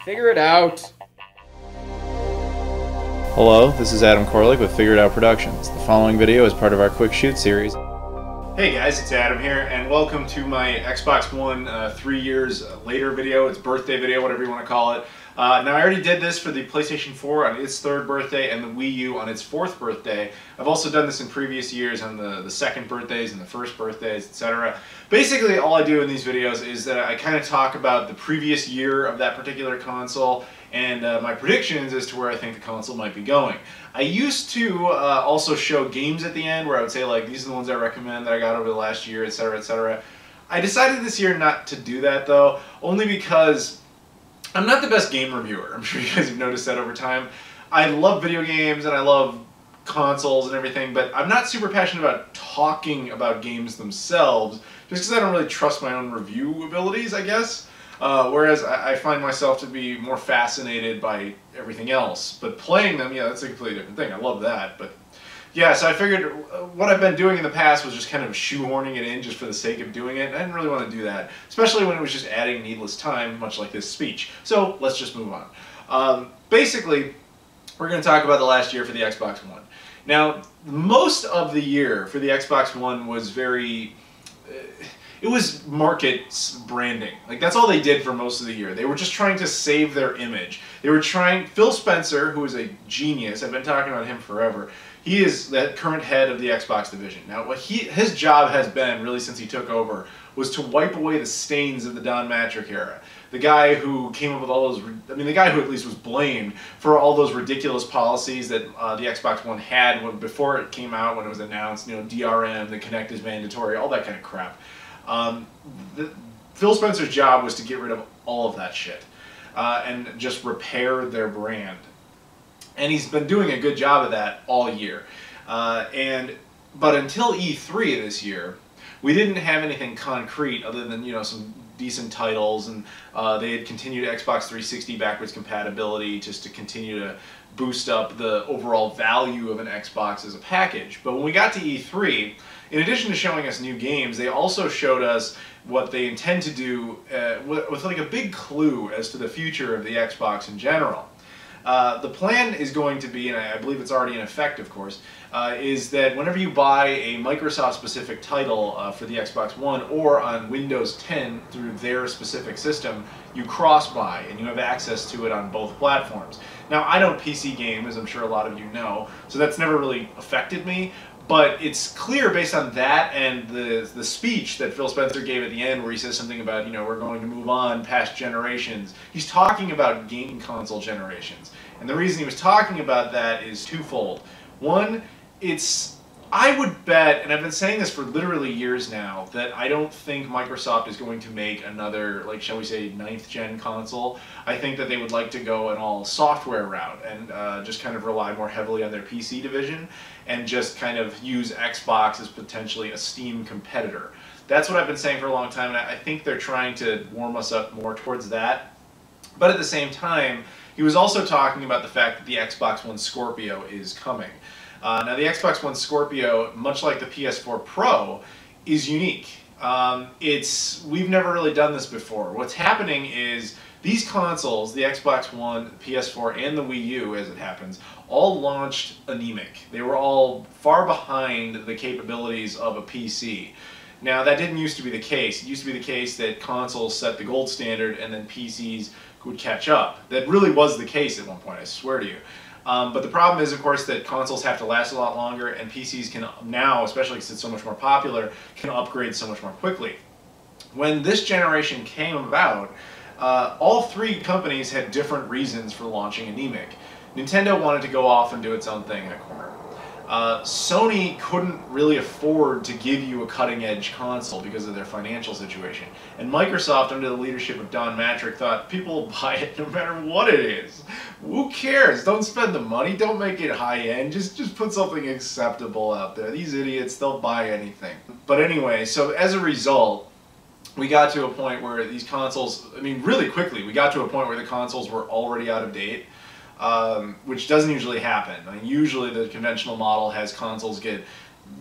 Figure it out. Hello, this is Adam Koralik with Figure It Out Productions. The following video is part of our Quick Shoot series. Hey guys, it's Adam here, and welcome to my Xbox One 3 years later video. It's birthday video, whatever you want to call it. Now I already did this for the PlayStation 4 on its 3rd birthday and the Wii U on its 4th birthday. I've also done this in previous years on the 2nd birthdays and the 1st birthdays, etc. Basically all I do in these videos is that I kind of talk about the previous year of that particular console and my predictions as to where I think the console might be going. I used to also show games at the end where I would say, like, these are the ones I recommend that I got over the last year, etc., etc. I decided this year not to do that though, only because I'm not the best game reviewer. I'm sure you guys have noticed that over time. I love video games and I love consoles and everything, but I'm not super passionate about talking about games themselves, just because I don't really trust my own review abilities, I guess. Whereas I find myself to be more fascinated by everything else. But playing them, yeah, that's a completely different thing. I love that. But yeah, so I figured what I've been doing in the past was just kind of shoehorning it in just for the sake of doing it. I didn't really want to do that, especially when it was just adding needless time, much like this speech. So let's just move on. Basically, we're going to talk about the last year for the Xbox One. Now, most of the year for the Xbox One was very... it was market branding. Like, that's all they did for most of the year. They were just trying to save their image. They were trying... Phil Spencer, who is a genius, I've been talking about him forever, he is the current head of the Xbox division. Now, what his job has been, really since he took over, was to wipe away the stains of the Don Mattrick era. The guy who came up with all those... I mean, the guy who at least was blamed for all those ridiculous policies that the Xbox One had before it came out, when it was announced, you know, DRM, the Kinect is mandatory, all that kind of crap. Phil Spencer's job was to get rid of all of that shit and just repair their brand. And he's been doing a good job of that all year. But until E3 this year, we didn't have anything concrete other than, you know, some decent titles, and they had continued Xbox 360 backwards compatibility just to continue to boost up the overall value of an Xbox as a package. But when we got to E3, in addition to showing us new games, they also showed us what they intend to do with like a big clue as to the future of the Xbox in general. The plan is going to be, and I believe it's already in effect, of course, is that whenever you buy a Microsoft-specific title for the Xbox One or on Windows 10 through their specific system, you cross-buy and you have access to it on both platforms. Now, I don't PC game, as I'm sure a lot of you know, so that's never really affected me. But it's clear based on that and the speech that Phil Spencer gave at the end, where he says something about, you know, we're going to move on past generations. He's talking about game console generations. And the reason he was talking about that is twofold. One, I would bet, and I've been saying this for literally years now, that I don't think Microsoft is going to make another, like, shall we say, 9th gen console. I think that they would like to go an all software route and just kind of rely more heavily on their PC division and just kind of use Xbox as potentially a Steam competitor. That's what I've been saying for a long time, and I think they're trying to warm us up more towards that. But at the same time, he was also talking about the fact that the Xbox One Scorpio is coming. Now, the Xbox One Scorpio, much like the PS4 Pro, is unique. We've never really done this before. What's happening is these consoles, the Xbox One, the PS4, and the Wii U, as it happens, all launched anemic. They were all far behind the capabilities of a PC. Now, that didn't used to be the case. It used to be the case that consoles set the gold standard and then PCs would catch up. That really was the case at one point, I swear to you. But the problem is, of course, that consoles have to last a lot longer, and PCs can now, especially because it's so much more popular, can upgrade so much more quickly. When this generation came about, all three companies had different reasons for launching anemic. Nintendo wanted to go off and do its own thing in a corner. Sony couldn't really afford to give you a cutting-edge console because of their financial situation. And Microsoft, under the leadership of Don Mattrick, thought people will buy it no matter what it is. Who cares? Don't spend the money. Don't make it high-end. Just put something acceptable out there. These idiots, they'll buy anything. But anyway, so as a result, we got to a point where these consoles, I mean, really quickly, we got to a point where the consoles were already out of date. Which doesn't usually happen. I mean, usually the conventional model has consoles get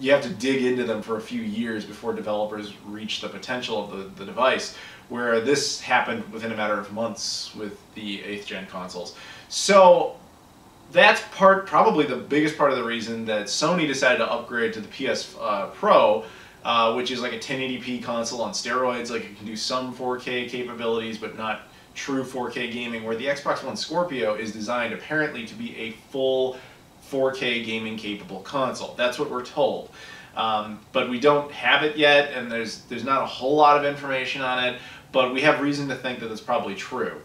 you have to dig into them for a few years before developers reach the potential of the device, where this happened within a matter of months with the 8th gen consoles. So that's probably the biggest part of the reason that Sony decided to upgrade to the PS Pro, which is like a 1080p console on steroids. Like, it can do some 4K capabilities, but not true 4K gaming, where the Xbox One Scorpio is designed apparently to be a full 4K gaming capable console. That's what we're told. But we don't have it yet, and there's not a whole lot of information on it, but we have reason to think that it's probably true.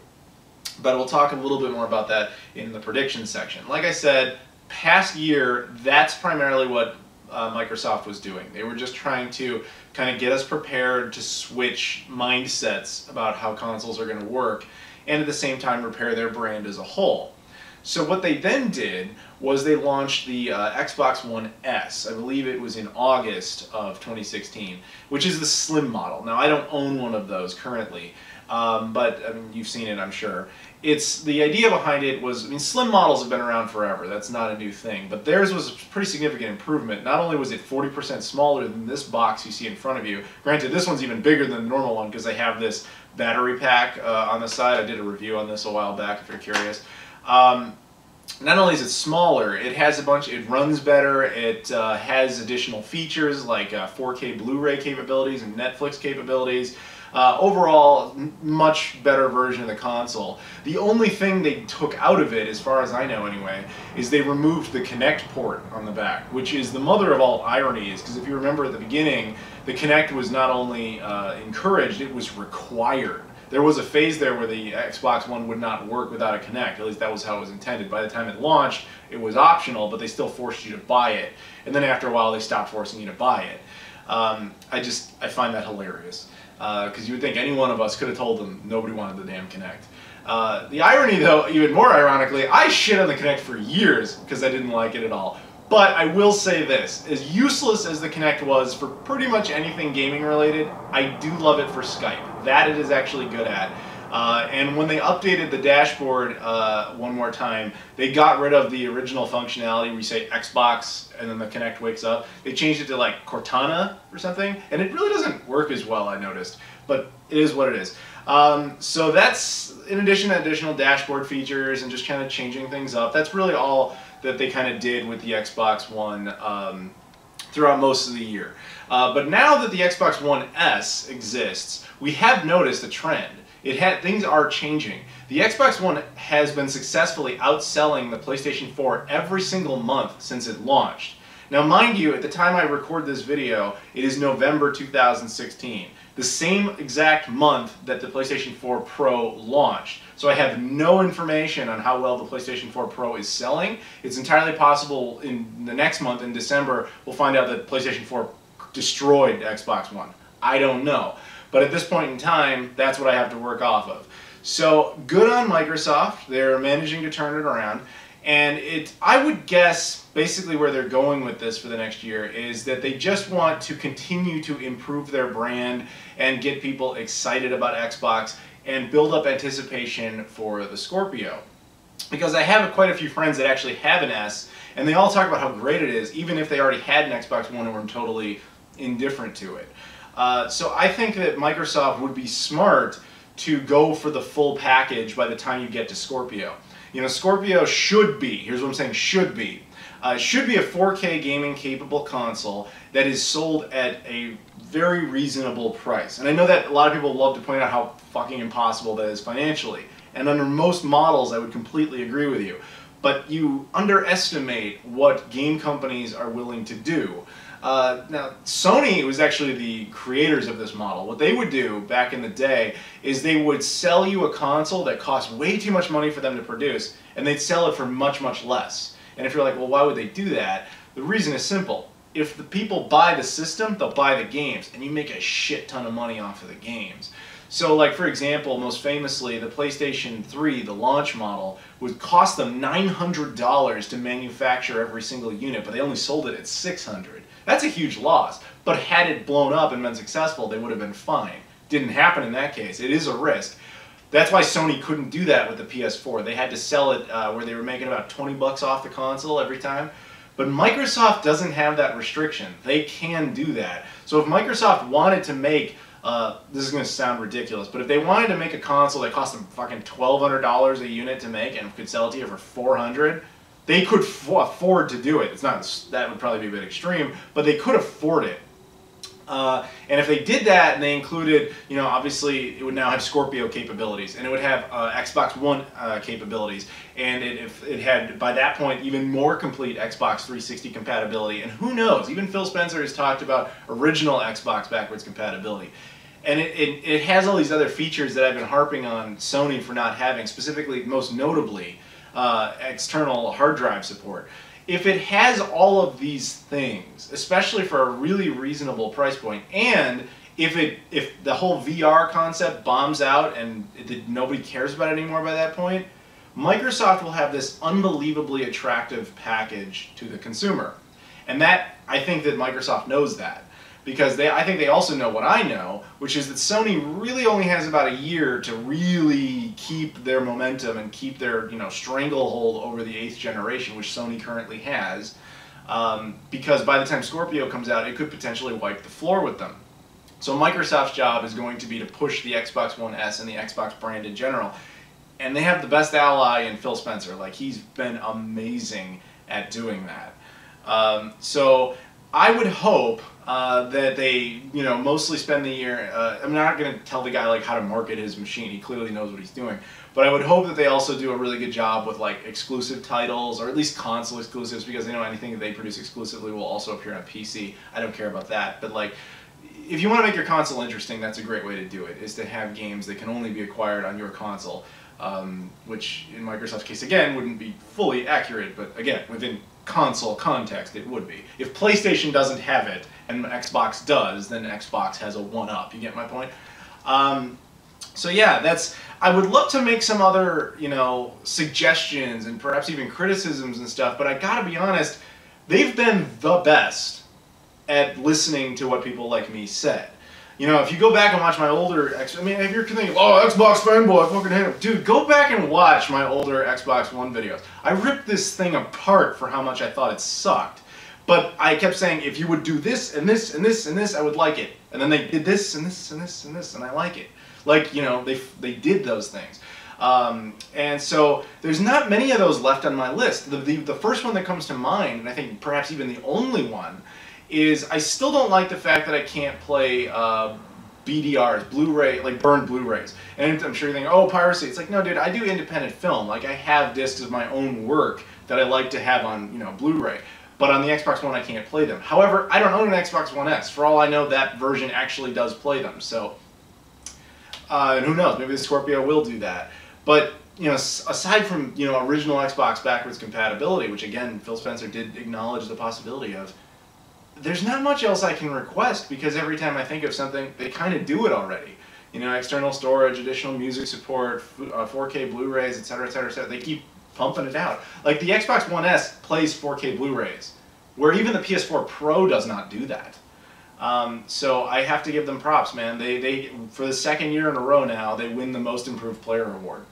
But we'll talk a little bit more about that in the prediction section. Like I said, past year, that's primarily what Microsoft was doing. They were just trying to kind of get us prepared to switch mindsets about how consoles are going to work, and at the same time repair their brand as a whole. So what they then did was they launched the Xbox One S. I believe it was in August of 2016, which is the slim model. Now, I don't own one of those currently, but I mean, you've seen it, I'm sure. The idea behind it was, I mean, slim models have been around forever. That's not a new thing. But theirs was a pretty significant improvement. Not only was it 40% smaller than this box you see in front of you. Granted, this one's even bigger than the normal one because they have this battery pack on the side. I did a review on this a while back if you're curious. Not only is it smaller, it has it runs better, it has additional features like 4K Blu-ray capabilities and Netflix capabilities. Overall, much better version of the console. The only thing they took out of it, as far as I know anyway, is they removed the Kinect port on the back, which is the mother of all ironies, because if you remember at the beginning, the Kinect was not only encouraged, it was required. There was a phase there where the Xbox One would not work without a Kinect. At least that was how it was intended. By the time it launched, it was optional, but they still forced you to buy it. And then after a while, they stopped forcing you to buy it. I find that hilarious. Because you would think any one of us could have told them nobody wanted the damn Kinect. The irony, though, even more ironically, I shit on the Kinect for years because I didn't like it at all. But I will say this, as useless as the Kinect was for pretty much anything gaming related, I do love it for Skype. That it is actually good at. And when they updated the dashboard one more time, they got rid of the original functionality where you say Xbox and then the Kinect wakes up. They changed it to like Cortana or something, and it really doesn't work as well, I noticed. But it is what it is. So that's, in addition to additional dashboard features and just kind of changing things up, that's really all that they kind of did with the Xbox One throughout most of the year. But now that the Xbox One S exists, we have noticed a trend. Things are changing. The Xbox One has been successfully outselling the PlayStation 4 every single month since it launched. Now, mind you, at the time I record this video, it is November 2016. The same exact month that the PlayStation 4 Pro launched. So I have no information on how well the PlayStation 4 Pro is selling. It's entirely possible in the next month, in December, we'll find out that PlayStation 4 destroyed Xbox One. I don't know. But at this point in time, that's what I have to work off of. So good on Microsoft. They're managing to turn it around. And I would guess basically where they're going with this for the next year is that they just want to continue to improve their brand and get people excited about Xbox and build up anticipation for the Scorpio. Because I have quite a few friends that actually have an S, and they all talk about how great it is, even if they already had an Xbox One and were totally indifferent to it. So I think that Microsoft would be smart to go for the full package by the time you get to Scorpio. You know, Scorpio should be, here's what I'm saying, should be a 4K gaming capable console that is sold at a very reasonable price. And I know that a lot of people love to point out how fucking impossible that is financially. And under most models, I would completely agree with you. But you underestimate what game companies are willing to do. Now, Sony was actually the creators of this model. What they would do back in the day is they would sell you a console that cost way too much money for them to produce, and they'd sell it for much, much less. And if you're like, well, why would they do that? The reason is simple. If the people buy the system, they'll buy the games, and you make a shit ton of money off of the games. So, like, for example, most famously, the PlayStation 3, the launch model, would cost them $900 to manufacture every single unit, but they only sold it at $600. That's a huge loss, but had it blown up and been successful, they would have been fine. Didn't happen in that case. It is a risk. That's why Sony couldn't do that with the PS4. They had to sell it where they were making about 20 bucks off the console every time. But Microsoft doesn't have that restriction. They can do that. So if Microsoft wanted to make, this is going to sound ridiculous, but if they wanted to make a console that cost them fucking $1,200 a unit to make and could sell it to you for $400, they could afford to do it. It's not, that would probably be a bit extreme, but they could afford it. And if they did that and they included, you know, obviously it would now have Scorpio capabilities, and it would have Xbox One capabilities, and if it had, by that point, even more complete Xbox 360 compatibility, and who knows, even Phil Spencer has talked about original Xbox backwards compatibility. And it has all these other features that I've been harping on Sony for not having, specifically, most notably, external hard drive support. If it has all of these things, especially for a really reasonable price point, and if the whole VR concept bombs out and nobody cares about it anymore by that point, Microsoft will have this unbelievably attractive package to the consumer. And that, I think that Microsoft knows that. Because I think they also know what I know, which is that Sony really only has about a year to really keep their momentum and keep their, you know, stranglehold over the 8th generation, which Sony currently has. Because by the time Scorpio comes out, it could potentially wipe the floor with them. So Microsoft's job is going to be to push the Xbox One S and the Xbox brand in general. And they have the best ally in Phil Spencer. Like, he's been amazing at doing that. So I would hope that they, you know, mostly spend the year, I'm not going to tell the guy like how to market his machine, he clearly knows what he's doing, but I would hope that they also do a really good job with like exclusive titles, or at least console exclusives, because they know anything that they produce exclusively will also appear on PC. I don't care about that, but like, if you want to make your console interesting, that's a great way to do it, is to have games that can only be acquired on your console, which in Microsoft's case, again, wouldn't be fully accurate, but again, within console context, it would be. If PlayStation doesn't have it and Xbox does, then Xbox has a one-up. You get my point? So yeah, I would love to make some other, you know, suggestions and perhaps even criticisms and stuff, but I gotta be honest, they've been the best at listening to what people like me said. You know, if you go back and watch my older, I mean, if you're thinking, oh, Xbox fanboy, I fucking hate him. Dude, go back and watch my older Xbox One videos. I ripped this thing apart for how much I thought it sucked. But I kept saying, if you would do this, and this, and this, and this, I would like it. And then they did this, and this, and this, and this, and I like it. Like, you know, they did those things. And so, there's not many of those left on my list. The first one that comes to mind, and I think perhaps even the only one, is I still don't like the fact that I can't play BDRs, Blu-ray, like burned Blu-rays. And I'm sure you're thinking, oh, piracy. It's like, no, dude, I do independent film. Like, I have discs of my own work that I like to have on, you know, Blu-ray. But on the Xbox One, I can't play them. However, I don't own an Xbox One S. For all I know, that version actually does play them. So, and who knows? Maybe the Scorpio will do that. But, you know, aside from, you know, original Xbox backwards compatibility, which again, Phil Spencer did acknowledge the possibility of, there's not much else I can request, because every time I think of something, they kind of do it already. You know, external storage, additional music support, 4K Blu-rays, etc., etc., etc. They keep pumping it out. Like, the Xbox One S plays 4K Blu-rays, where even the PS4 Pro does not do that. So I have to give them props, man. They for the second year in a row now, they win the Most Improved Player award.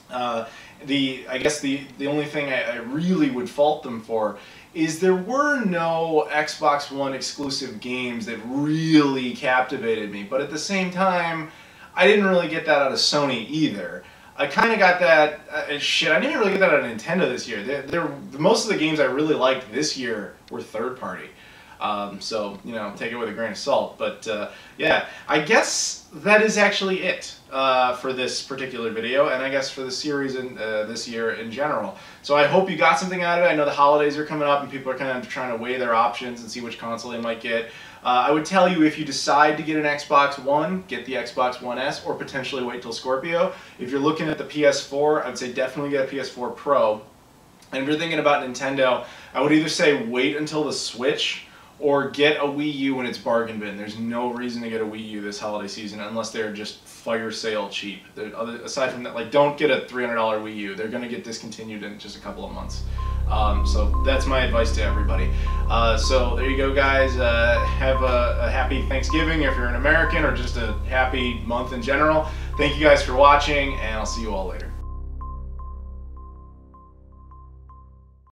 I guess the only thing I really would fault them for is there were no Xbox One exclusive games that really captivated me, but at the same time, I didn't really get that out of Sony either. I kind of got that, shit, I didn't really get that out of Nintendo this year. Most of the games I really liked this year were third party. So, you know, take it with a grain of salt. But, yeah, I guess that is actually it for this particular video, and I guess for the series this year in general. So I hope you got something out of it. I know the holidays are coming up, and people are kind of trying to weigh their options and see which console they might get. I would tell you, if you decide to get an Xbox One, get the Xbox One S, or potentially wait till Scorpio. If you're looking at the PS4, I would say definitely get a PS4 Pro. And if you're thinking about Nintendo, I would either say wait until the Switch, or get a Wii U when it's bargain bin. There's no reason to get a Wii U this holiday season unless they're just fire sale cheap. Aside from that, like, don't get a $300 Wii U. They're going to get discontinued in just a couple of months. So that's my advice to everybody. So there you go, guys. Have a happy Thanksgiving if you're an American, or just a happy month in general. Thank you guys for watching, and I'll see you all later.